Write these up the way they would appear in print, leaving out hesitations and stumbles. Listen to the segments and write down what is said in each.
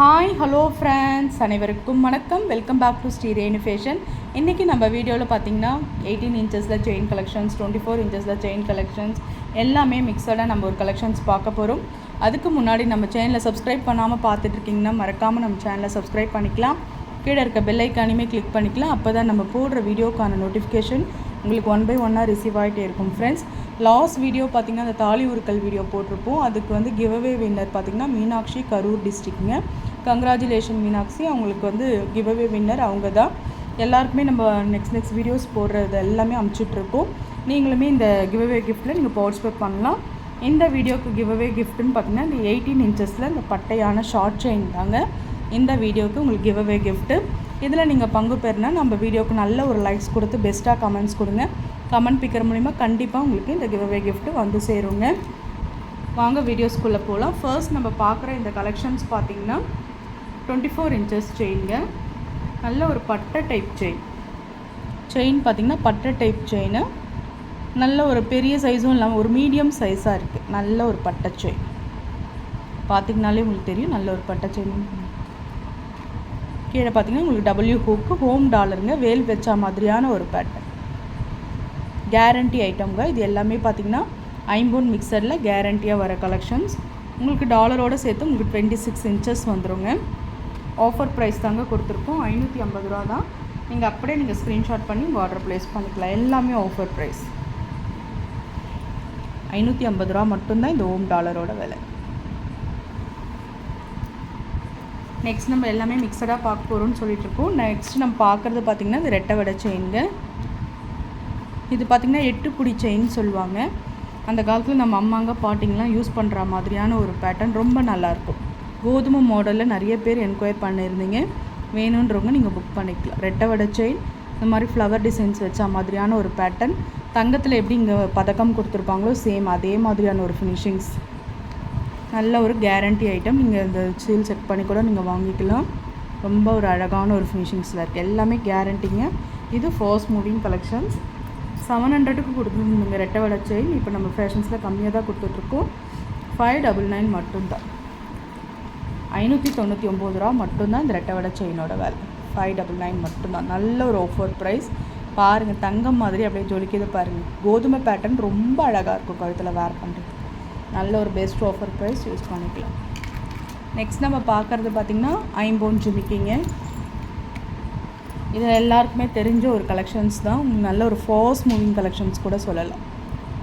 Hi hello friends, அனைவருக்கும் வணக்கம். Welcome back to Shri Renu fashion. இன்றைக்கி நம்ம வீடியோவில் பார்த்திங்கன்னா 18 இன்ச்சஸில் செயின் கலெக்ஷன்ஸ், 24 இன்ச்சஸில் செயின் கலெக்ஷன்ஸ் எல்லாமே மிக்சடாக நம்ம ஒரு கலெக்ஷன்ஸ் பார்க்க போகிறோம். அதுக்கு முன்னாடி நம்ம சேனலை சப்ஸ்கிரைப் பண்ணாமல் பார்த்துட்ருக்கீங்கன்னா மறக்காமல் நம்ம சேனலை சப்ஸ்கிரைப் பண்ணிக்கலாம். கீழே இருக்க பெல் ஐக்கானுமே கிளிக் பண்ணிக்கலாம். அப்போ தான் நம்ம போடுற வீடியோக்கான நோட்டிஃபிகேஷன் உங்களுக்கு 1 by 1 ரிசீவ் ஆகிட்டே இருக்கும். ஃப்ரெண்ட்ஸ், லாஸ்ட் வீடியோ பார்த்திங்கன்னா அந்த தாலி உருக்கல் வீடியோ போட்டிருப்போம். அதுக்கு வந்து கிவ்அவே வின்னர் பார்த்திங்கன்னா மீனாட்சி, கரூர் டிஸ்ட்ரிக்ட்ங்க. கங்க்ராச்சுலேஷன் மீனாட்சி, அவங்களுக்கு வந்து கிவ்அவே வின்னர் அவங்க தான். எல்லாருக்குமே நம்ம நெக்ஸ்ட் வீடியோஸ் போடுறது எல்லாமே அமுச்சிட்ருக்கோம். நீங்களுமே இந்த கிவ்அவே கிஃப்ட்டில் நீங்கள் பார்ட்டிசிபேட் பண்ணலாம். இந்த வீடியோக்கு கிவ்அவே கிஃப்ட்டுன்னு பார்த்திங்கன்னா இந்த 18 இன்ச்சஸில் இந்த பட்டையான ஷார்ட் செயின் தாங்க இந்த வீடியோவுக்கு உங்களுக்கு கிவ்அவே கிஃப்ட்டு. இதில் நீங்கள் பங்கு பெறுனா நம்ம வீடியோவுக்கு நல்ல ஒரு லைக்ஸ் கொடுத்து பெஸ்ட்டாக கமெண்ட்ஸ் கொடுங்க. கமெண்ட் பிக்கிற மூலிமா கண்டிப்பாக உங்களுக்கு இந்த கிவ்அவே கிஃப்ட்டு வந்து சேருங்க. வாங்க வீடியோஸ்குள்ளே போகலாம். ஃபர்ஸ்ட் நம்ம பார்க்குற இந்த கலெக்ஷன்ஸ் பார்த்திங்கன்னா 24 இன்ச்சஸ் செயின்ங்க. நல்ல ஒரு பட்டை டைப் செயின் பார்த்திங்கன்னா பட்டை டைப் செயின். நல்ல ஒரு பெரிய சைஸும் இல்லாமல் ஒரு மீடியம் சைஸாக இருக்குது. நல்ல ஒரு பட்டை செயின் பார்த்திங்கனாலே உங்களுக்கு தெரியும். நல்ல ஒரு பட்டை செயின். கீழே பார்த்திங்கன்னா உங்களுக்கு டபிள்யூ ஹூக்கு, ஹோம் டாலருங்க, வேல் வச்சா மாதிரியான ஒரு பேட்டர்ன். கேரண்டி ஐட்டம்ங்க. இது எல்லாமே பார்த்திங்கன்னா ஐம்பொன் மிக்சரில் கேரண்டியாக வர கலெக்ஷன்ஸ். உங்களுக்கு டாலரோடு சேர்த்து உங்களுக்கு 26 இன்ச்சஸ் வந்துடுங்க. ஆஃபர் ப்ரைஸ் தாங்க கொடுத்துருக்கோம். 550 ரூபா தான். நீங்கள் அப்படியே நீங்கள் ஸ்க்ரீன்ஷாட் பண்ணி உங்கள் ஆர்டர் ப்ளேஸ் பண்ணிக்கலாம். எல்லாமே ஆஃபர் ப்ரைஸ் 550 ரூபா மட்டும்தான் இந்த ஹோம் டாலரோட விலை. நெக்ஸ்ட் நம்ம எல்லாமே மிக்சடாக பார்க்க போகிறோம்னு சொல்லிட்டுருக்கோம். நெக்ஸ்ட் நம்ம பார்க்குறது பார்த்திங்கன்னா இந்த ரெட்டை வடை செயின்ங்க. இது பார்த்திங்கன்னா 8 புடி செயின் சொல்லுவாங்க. அந்த காலத்தில் நம்ம அம்மாங்க பாட்டிங்கெலாம் யூஸ் பண்ணுற மாதிரியான ஒரு பேட்டர்ன் ரொம்ப நல்லாயிருக்கும். கோதுமை மாடலில் நிறைய பேர் என்கொயர் பண்ணியிருந்தீங்க. வேணுன்றவங்க நீங்கள் புக் பண்ணிக்கலாம். ரெட்டை வடை செயின் இந்த மாதிரி ஃப்ளவர் டிசைன்ஸ் வச்சா மாதிரியான ஒரு பேட்டர்ன். தங்கத்தில் எப்படி இங்கே பதக்கம் கொடுத்துருப்பாங்களோ சேம் அதே மாதிரியான ஒரு ஃபினிஷிங்ஸ். நல்ல ஒரு கேரண்டி ஐட்டம். நீங்கள் இந்த சீல் செக் பண்ணி கூட நீங்கள் வாங்கிக்கலாம். ரொம்ப ஒரு அழகான ஒரு ஃபினிஷிங்ஸில் இருக்குது. எல்லாமே கேரண்டிங்க. இது ஃபாஸ்ட் மூவிங் கலெக்ஷன்ஸ். 700க்கு கொடுத்துருந்தீங்க ரெட்டை வடை செயின். இப்போ நம்ம ஃபேஷன்ஸில் கம்மியாக தான் கொடுத்துட்ருக்கோம். 599 மட்டும்தான். 599 ரூபா மட்டும்தான் இந்த ரெட்டை வடை செயினோட வேலை. 599 மட்டும்தான். நல்ல ஒரு ஆஃபர் ப்ரைஸ். பாருங்கள், தங்கம் மாதிரி அப்படியே ஜொலிக்கிது பாருங்கள். கோதுமை பேட்டர்ன் ரொம்ப அழகாக இருக்கும் கழுத்தில் வேர் பண்ணுறது. நல்ல ஒரு பெஸ்ட் ஆஃபர் ப்ரைஸ், யூஸ் பண்ணிக்கலாம். நெக்ஸ்ட் நம்ம பார்க்குறது பார்த்திங்கன்னா ஐம்பொன் ஜிமிக்கிங்க. இது எல்லாருக்குமே தெரிஞ்ச ஒரு கலெக்ஷன்ஸ் தான். நல்ல ஒரு ஃபாஸ்ட் மூவிங் கலெக்ஷன்ஸ் கூட சொல்லலாம்.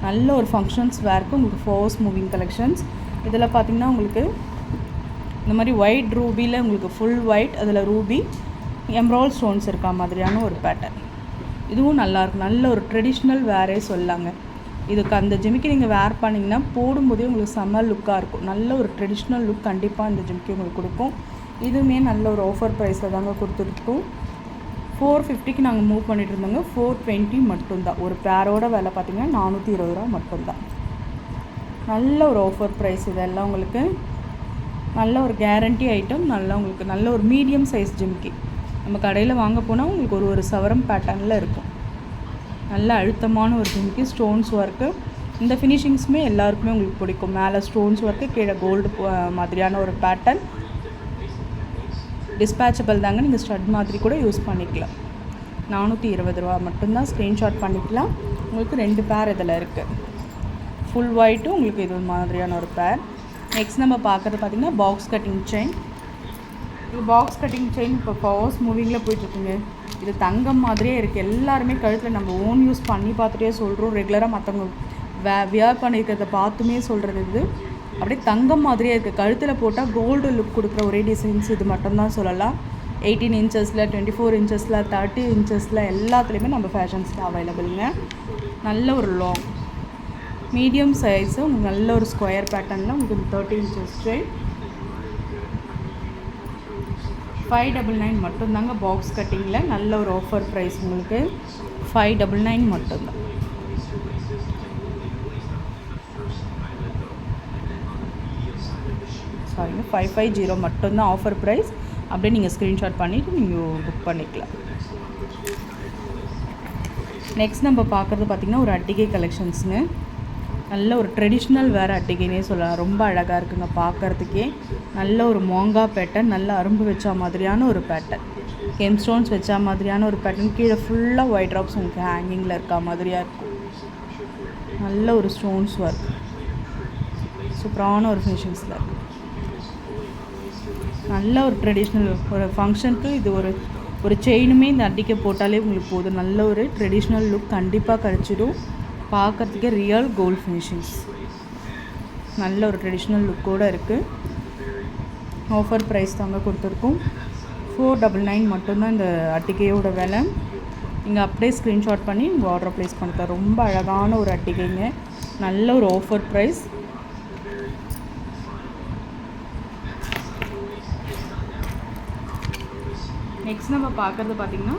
நல்ல ஒரு ஃபங்க்ஷன்ஸ் வேர்க்கு உங்களுக்கு ஃபாஸ்ட் மூவிங் கலெக்ஷன்ஸ். இதில் பார்த்திங்கன்னா உங்களுக்கு இந்த மாதிரி ஒயிட் ரூபியில் உங்களுக்கு ஃபுல் ஒயிட், அதில் ரூபி எம்ரால் ஸ்டோன்ஸ் இருக்கா மாதிரியான ஒரு பேட்டர்ன். இதுவும் நல்லாயிருக்கும். நல்ல ஒரு ட்ரெடிஷ்னல் வேரே சொல்லாங்க. இதுக்கு அந்த ஜிமிக்கி நீங்கள் வேர் பண்ணிங்கன்னா போடும்போதே உங்களுக்கு செம்ம லுக்காக இருக்கும். நல்ல ஒரு ட்ரெடிஷ்னல் லுக் கண்டிப்பாக இந்த ஜிமிக்கி உங்களுக்கு கொடுக்கும். இதுவுமே நல்ல ஒரு ஆஃபர் ப்ரைஸில் தாங்க கொடுத்துருக்கோம். 450க்கு நாங்கள் மூவ் பண்ணிகிட்டு இருந்தோங்க. 420 மட்டும்தான். ஒரு பேரோட விலை பார்த்திங்கன்னா 420 ரூபா மட்டும்தான். நல்ல ஒரு ஆஃபர் ப்ரைஸ். இதெல்லாம் உங்களுக்கு நல்ல ஒரு கேரண்டி ஐட்டம். நல்லா உங்களுக்கு நல்ல ஒரு மீடியம் சைஸ் ஜிமிக்கி. நம்ம கடையில் வாங்க போனால் உங்களுக்கு ஒரு சவரம் பேட்டர்னில் இருக்கும். நல்ல அழுத்தமான ஒரு ஜிமிக்கி. Stones work. இந்த ஃபினிஷிங்ஸுமே எல்லாருக்குமே உங்களுக்கு பிடிக்கும். மேலே ஸ்டோன்ஸ் ஒர்க்கு, கீழே கோல்டு மாதிரியான ஒரு பேட்டர்ன். டிஸ்பேச்சபிள் தாங்க. நீங்கள் ஸ்டட் மாதிரி கூட யூஸ் பண்ணிக்கலாம். 420 ரூபா மட்டும்தான். ஸ்க்ரீன்ஷாட் பண்ணிக்கலாம். உங்களுக்கு 2 பேர் இதில் இருக்குது. ஃபுல் ஒயிட்டும் உங்களுக்கு இது மாதிரியான ஒரு பேர். நெக்ஸ்ட் நம்ம பார்க்குறது பார்த்திங்கன்னா பாக்ஸ் கட்டிங் செயின். இது பாக்ஸ் கட்டிங் செயின் இப்போ ஃபாஸ்ட் மூவிங்கில் போயிட்டுருக்குங்க. இது தங்கம் மாதிரியே இருக்குது. எல்லாருமே கழுத்தில் நம்ம ஓன் யூஸ் பண்ணி பார்த்துட்டே சொல்கிறோம். ரெகுலராக மற்றவங்க வியர் பண்ணியிருக்கிறத பார்த்துமே சொல்கிறது. இது அப்படியே தங்கம் மாதிரியே இருக்குது. கழுத்தில் போட்டால் கோல்டு லுக் கொடுக்குற ஒரே டிசைன்ஸ் இது மட்டும்தான் சொல்லலாம். 18 இன்ச்சஸில், 24 இன்ச்சஸில், 30 இன்ச்சஸில் எல்லாத்துலேயுமே நம்ம ஃபேஷன்ஸில் அவைலபிளுங்க. நல்ல ஒரு லாங் மீடியம் சைஸு உங்களுக்கு நல்ல ஒரு ஸ்கொயர் பேட்டர்னில் உங்களுக்கு 30 இன்ச்சஸ் செயின். 599 மட்டும்தாங்க பாக்ஸ் கட்டிங்கில். நல்ல ஒரு ஆஃபர் ப்ரைஸ் உங்களுக்கு 599 மட்டும்தான். சாரிங்க, 550 மட்டும்தான் ஆஃபர் ப்ரைஸ். அப்படியே நீங்கள் ஸ்க்ரீன்ஷாட் பண்ணிவிட்டு நீங்கள் புக் பண்ணிக்கலாம். நெக்ஸ்ட் நம்ம பார்க்குறது பார்த்திங்கன்னா ஒரு அட்டிகை கலெக்ஷன்ஸுங்க. நல்ல ஒரு ட்ரெடிஷ்னல் வேறு அட்டிகைனே சொல்லலாம். ரொம்ப அழகாக இருக்குங்க பார்க்குறதுக்கே. நல்ல ஒரு மோங்கா பேட்டர்ன், நல்ல அரும்பு வச்ச மாதிரியான ஒரு பேட்டர்ன், கெம் ஸ்டோன்ஸ் வச்ச மாதிரியான ஒரு பேட்டர்ன். கீழே ஃபுல்லாக ஒயிட் ட்ராப்ஸ் உங்களுக்கு ஹேங்கிங்கில் இருக்க மாதிரியாக இருக்கும். நல்ல ஒரு ஸ்டோன்ஸ் ஒர்க், சூப்பரான ஒரு ஃபினிஷிங்ஸில் இருக்குது. நல்ல ஒரு ட்ரெடிஷ்னல் ஒரு ஃபங்க்ஷனுக்கு இது ஒரு செயினுமே இந்த அட்டிக்கை போட்டாலே உங்களுக்கு போதும். நல்ல ஒரு ட்ரெடிஷ்னல் லுக் கண்டிப்பாக கிடச்சிடும். பார்க்குறதுக்கே ரியல் கோல்டு ஃபினிஷிங்ஸ், நல்ல ஒரு ட்ரெடிஷ்னல் லுக்கோடு இருக்குது. ஆஃபர் ப்ரைஸ் தாங்க கொடுத்துருக்கோம். 499 மட்டும்தான் இந்த அட்டிகையோட விலை. நீங்கள் அப்படியே ஸ்க்ரீன்ஷாட் பண்ணி உங்கள் ஆர்டரை ப்ளேஸ் பண்ணிக்கலாம். ரொம்ப அழகான ஒரு அட்டிகைங்க, நல்ல ஒரு ஆஃபர் ப்ரைஸ். நெக்ஸ்ட் நம்ம பார்க்குறது பார்த்திங்கன்னா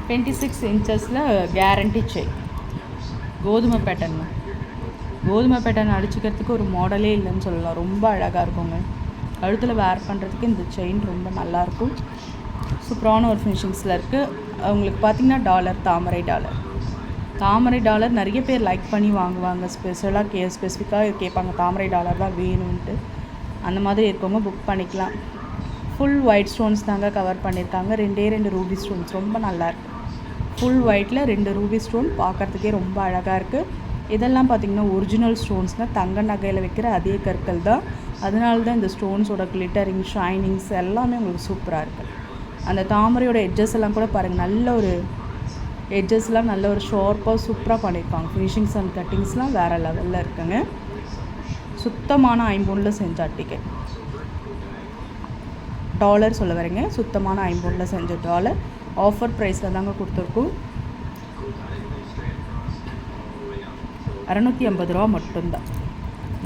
26 இன்ச்சஸில் கேரண்டி செயின், கோதுமை பேட்டர்னு. கோதுமை பேட்டர்ன் அடிச்சுக்கிறதுக்கு ஒரு மாடலே இல்லைன்னு சொல்லலாம். ரொம்ப அழகாக இருக்குங்க. கழுத்தில் வேர் பண்ணுறதுக்கு இந்த செயின் ரொம்ப நல்லாயிருக்கும். சூப்பரான ஒரு ஃபினிஷிங்ஸில் இருக்குது. அவங்களுக்கு பார்த்திங்கன்னா டாலர், தாமரை டாலர் நிறைய பேர் லைக் பண்ணி வாங்குவாங்க. ஸ்பெசிஃபிக்காக கேட்பாங்க தாமரை டாலர் தான் வேணும்ன்ட்டு. அந்த மாதிரி இருக்கவங்க புக் பண்ணிக்கலாம். ஃபுல் ஒயிட் ஸ்டோன்ஸ் தாங்க கவர் பண்ணியிருக்காங்க. 2 ரூபி ஸ்டோன்ஸ் ரொம்ப நல்லாயிருக்கு. ஃபுல் ஒயிட்டில் 2 ரூபி ஸ்டோன் பார்க்குறதுக்கே ரொம்ப அழகாக இருக்குது. இதெல்லாம் பார்த்திங்கன்னா ஒரிஜினல் ஸ்டோன்ஸ்னால் தங்க நகையில் வைக்கிற அதே கற்கள் தான். அதனால தான் இந்த ஸ்டோன்ஸோட கிளிட்டரிங், ஷைனிங்ஸ் எல்லாமே உங்களுக்கு சூப்பராக இருக்குது. அந்த தாமரையோட எட்ஜஸ் எல்லாம் கூட பாருங்கள், நல்ல ஒரு எட்ஜஸ்லாம் நல்ல ஒரு ஷார்ப்பாக சூப்பராக பண்ணியிருப்பாங்க. ஃபினிஷிங்ஸ் அண்ட் கட்டிங்ஸ்லாம் வேறு லெவலில் இருக்குங்க. சுத்தமான ஐம்பொனில் செஞ்ச அட்டிகை. டாலர் சொல்ல வரீங்க, சுத்தமான ஐம்பொனில் செஞ்ச டாலர். ஆஃபர் ப்ரைஸில் தாங்க கொடுத்துருக்கோம். 650 ரூபா மட்டும்தான்.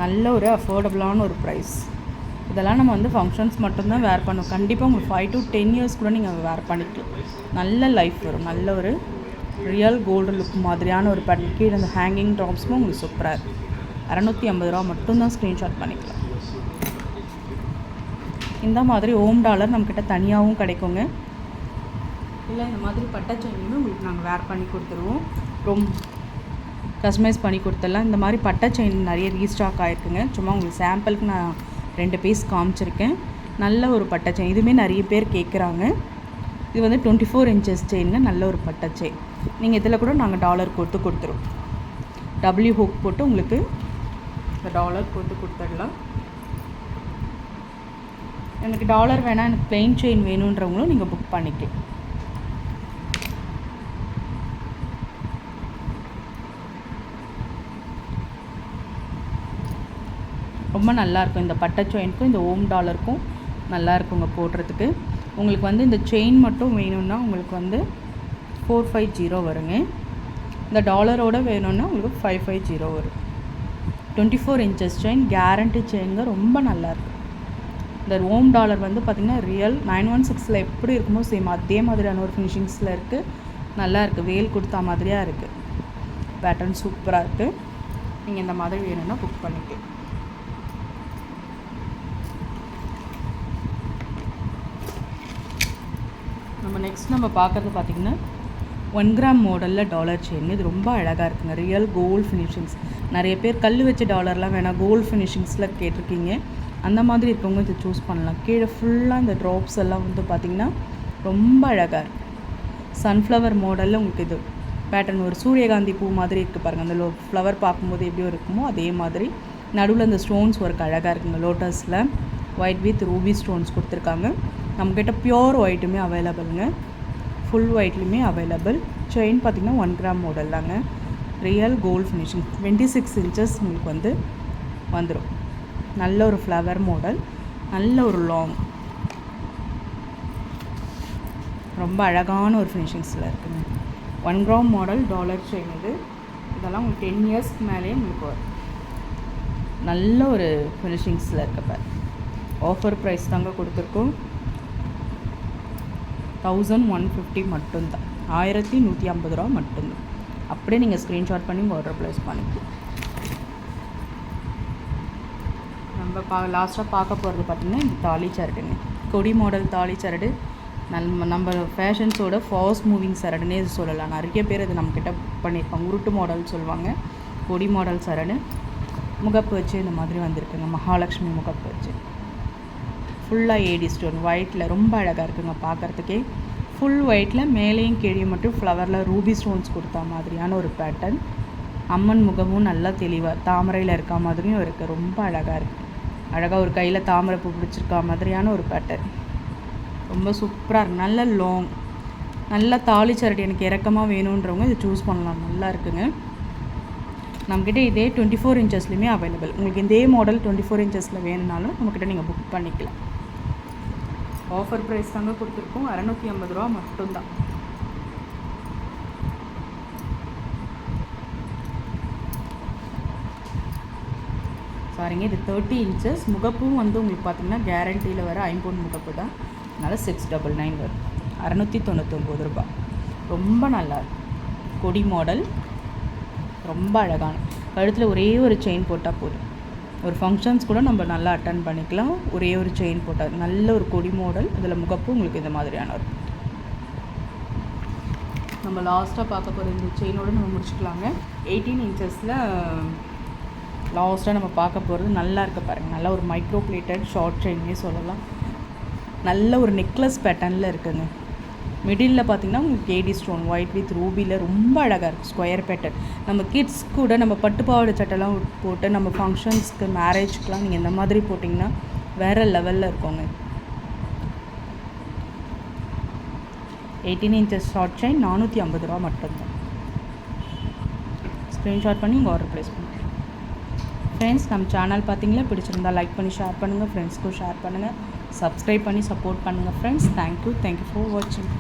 நல்ல ஒரு அஃபோர்டபுளான ஒரு ப்ரைஸ். இதெல்லாம் நம்ம வந்து ஃபங்க்ஷன்ஸ் மட்டும்தான் வேர் பண்ணுவோம். கண்டிப்பாக உங்களுக்கு 5 to 10 இயர்ஸ் கூட நீங்கள் வேர் பண்ணிக்கலாம். நல்ல லைஃப் வரும். நல்ல ஒரு ரியல் கோல்டு லுக் மாதிரியான ஒரு பேட்டர்ன். கீழே இந்த ஹேங்கிங் ட்ராப்ஸும் உங்களுக்கு சூப்பராக இருக்குது. 650 ரூபா மட்டும்தான் ஸ்க்ரீன்ஷாட் பண்ணிக்கலாம். இந்த மாதிரி ஓம் டாலர் நம்மக்கிட்ட தனியாகவும் கிடைக்குங்க. இல்லை இந்த மாதிரி பட்டை செயினுமே உங்களுக்கு நாங்கள் வேர் பண்ணி கொடுத்துருவோம். ரொம்ப கஸ்டமைஸ் பண்ணி கொடுத்துடலாம். இந்த மாதிரி பட்டை செயின் நிறைய ரீஸ்டாக் ஆகிருக்குங்க. சும்மா உங்களுக்கு சாம்பிளுக்கு நான் 2 பீஸ் காமிச்சிருக்கேன். நல்ல ஒரு பட்டை செயின், இதுவுமே நிறைய பேர் கேட்குறாங்க. இது வந்து 24 இன்ச்சஸ் செயினுங்க. நல்ல ஒரு பட்டை செயின். நீங்கள் இதில் கூட நாங்கள் டாலர் கொடுத்துருவோம். டபிள்யூ ஹூக் போட்டு உங்களுக்கு இந்த டாலர் கொடுத்துடலாம். எனக்கு டாலர் வேணால், எனக்கு பிளெயின் செயின் வேணுன்றவங்களும் நீங்கள் புக் பண்ணிக்கலாம். ரொம்ப நல்லாயிருக்கும். இந்த பட்டை செயினுக்கும் இந்த ஓம் டாலருக்கும் நல்லா இருக்குங்க போடுறதுக்கு. உங்களுக்கு வந்து இந்த செயின் மட்டும் வேணும்னா உங்களுக்கு வந்து 450 வருங்க. இந்த டாலரோடு வேணும்னா உங்களுக்கு 550 வரும். 24 இன்ச்சஸ் செயின், கேரண்டி செயினுங்க. ரொம்ப நல்லாயிருக்கு. இந்த ஓம் டாலர் வந்து பார்த்திங்கன்னா ரியல் 916 எப்படி இருக்குமோ சேம் அதே மாதிரியான ஒரு ஃபினிஷிங்ஸில் இருக்குது. நல்லா இருக்குது. வேல் கொடுத்தா மாதிரியாக இருக்குது. பேட்டர்ன் சூப்பராக இருக்குது. நீங்கள் இந்த மாதிரி வேணும்னா புக் பண்ணிக்கலாம். நெக்ஸ்ட் நம்ம பார்க்குறது பார்த்திங்கன்னா 1 கிராம் மாடலில் டாலர் செயின். இது ரொம்ப அழகாக இருக்குங்க. Real gold finishings. நிறைய பேர் கல் வச்ச டாலர்லாம் வேணாம், கோல்டு ஃபினிஷிங்ஸில் கேட்டிருக்கீங்க. அந்த மாதிரி இருக்கவங்க இதை சூஸ் பண்ணலாம். கீழே ஃபுல்லாக இந்த ட்ராப்ஸ் எல்லாம் வந்து பார்த்திங்கன்னா ரொம்ப அழகாக இருக்குது. சன்ஃப்ளவர் மாடலில் உங்களுக்கு இது பேட்டர்ன் ஒரு சூரியகாந்தி பூ மாதிரி இருக்குது பாருங்கள். அந்த ஃப்ளவர் பார்க்கும்போது எப்படியோ இருக்குமோ அதே மாதிரி. நடுவில் இந்த ஸ்டோன்ஸ் ஒர்க் அழகாக இருக்குங்க. லோட்டஸில் ஒயிட் வித் ரூபி ஸ்டோன்ஸ் கொடுத்துருக்காங்க. நம்மக்கிட்ட பியோர் ஒயிட்டுமே அவைலபிளுங்க. ஃபுல் ஒயிட்லேயுமே அவைலபிள். செயின் பார்த்திங்கன்னா 1 கிராம் மாடல் தாங்க. Real gold finishing. 26 இன்ச்சஸ் உங்களுக்கு வந்து வந்துடும். நல்ல ஒரு ஃப்ளவர் மாடல், நல்ல ஒரு லாங், ரொம்ப அழகான ஒரு ஃபினிஷிங்ஸில் இருக்குங்க. 1 கிராம் மாடல் டாலர் செயின் இது. இதெல்லாம் உங்களுக்கு 10 இயர்ஸ்க்கு மேலேயே உங்களுக்கு வரும். நல்ல ஒரு ஃபினிஷிங்ஸில் இருக்கப்போ ஆஃபர் ப்ரைஸ் தாங்க கொடுத்துருக்கோம். 1150 மட்டும்தான். 1150 ரூபா மட்டும்தான். அப்படியே நீங்கள் ஸ்க்ரீன்ஷாட் பண்ணி ஆர்டர் ப்ளேஸ் பண்ணிக்கலாம். நம்ம லாஸ்ட்டாக பார்க்க போகிறது பார்த்திங்கன்னா இந்த தாலி சரடுங்க. கொடி மாடல் தாலி சரடு. நம்ம ஃபேஷன்ஸோட ஃபாஸ்ட் மூவிங் சரடுனே சொல்லலாம். நிறைய பேர் அது நம்மக்கிட்ட பண்ணியிருப்பாங்க. உருட்டு மாடல் சொல்லுவாங்க. கொடி மாடல் சரணு முகப்பு வச்சு இந்த மாதிரி வந்திருக்குங்க. மகாலட்சுமி முகப்பு வச்சு ஃபுல்லாக ஏடி ஸ்டோன் ஒயிட்டில் ரொம்ப அழகாக இருக்குங்க பார்க்குறதுக்கே. ஃபுல் ஒயிட்டில் மேலேயும் கீழே மட்டும் ஃப்ளவரில் ரூபி ஸ்டோன்ஸ் கொடுத்தா மாதிரியான ஒரு பேட்டர்ன். அம்மன் முகமும் நல்லா தெளிவாக தாமரையில் இருக்க மாதிரியும் இருக்குது. ரொம்ப அழகாக இருக்குது. அழகாக ஒரு கையில் தாமரை பூ பிடிச்சிருக்கா மாதிரியான ஒரு பேட்டர்ன். ரொம்ப சூப்பராக இருக்குது. நல்ல லாங், நல்ல தாலி சரடு எனக்கு இறக்கமாக வேணுன்றவங்க இதை சூஸ் பண்ணலாம். நல்லா இருக்குங்க. நம்மக்கிட்ட இதே 24 இன்ச்சஸ்லையுமே அவைலபிள். உங்களுக்கு இதே மாடல் 24 இன்ச்சஸில் வேணும்னாலும் நம்மக்கிட்ட நீங்கள் புக் பண்ணிக்கலாம். ஆஃபர் ப்ரைஸ் தாங்க கொடுத்துருக்கோம். 650 ரூபா மட்டும்தான். சாரிங்க, இது 30 இன்ச்சஸ். முகப்பும் வந்து உங்களுக்கு பார்த்திங்கன்னா கேரண்டியில் வர ஐம்பொன் முகப்பு தான். அதனால் 699 வரும். 699 ரூபா. ரொம்ப நல்லாயிருக்கும். கொடி மாடல் ரொம்ப அழகான. கழுத்தில் ஒரே ஒரு செயின் போட்டால் போதும். ஒரு ஃபங்க்ஷன்ஸ் கூட நம்ம நல்லா அட்டன் பண்ணிக்கலாம். ஒரே ஒரு செயின் போட்டால் நல்ல ஒரு கொடி மாடல். அதில் முகப்பு உங்களுக்கு இந்த மாதிரியான இருக்கும். நம்ம லாஸ்ட்டாக பார்க்க போகிற இந்த செயினோடு நம்ம முடிச்சுக்கலாங்க. 18 இன்ச்சஸில் லாஸ்ட்டாக நம்ம பார்க்க போகிறது நல்லா இருக்க பாருங்கள். நல்லா ஒரு மைக்ரோ பிளேட்டட் ஷார்ட் செயின்னே சொல்லலாம். நல்ல ஒரு நெக்லஸ் பேட்டர்னில் இருக்குதுங்க. மிடில் பார்த்திங்கன்னா உங்களுக்கு ஏடி ஸ்டோன் ஒயிட் வித் ரூபியில் ரொம்ப அழகாக இருக்குது. Square pattern. நம்ம கிட்ஸ் கூட நம்ம பட்டுப்பாவாடை சட்டைலாம் போட்டு நம்ம ஃபங்க்ஷன்ஸ்க்கு மேரேஜ்க்கெலாம் நீங்கள் இந்த மாதிரி போட்டிங்கன்னா வேறு லெவலில் இருக்குங்க. 18 இன்ச்சஸ் ஷார்ட் செயின் 450 ரூபா மட்டும்தான். ஸ்க்ரீன்ஷாட் பண்ணி உங்கள் ஆர்டர் ப்ளேஸ் பண்ணுங்கள். ஃப்ரெண்ட்ஸ், நம்ம சேனல் பார்த்தீங்களா பிடிச்சிருந்தா லைக் பண்ணி ஷேர் பண்ணுங்கள். ஃப்ரெண்ட்ஸ்க்கும் ஷேர் பண்ணுங்கள். சப்ஸ்கிரைப் பண்ணி சப்போர்ட் பண்ணுங்கள் ஃப்ரெண்ட்ஸ். தேங்க்யூ ஃபார் வாட்சிங்.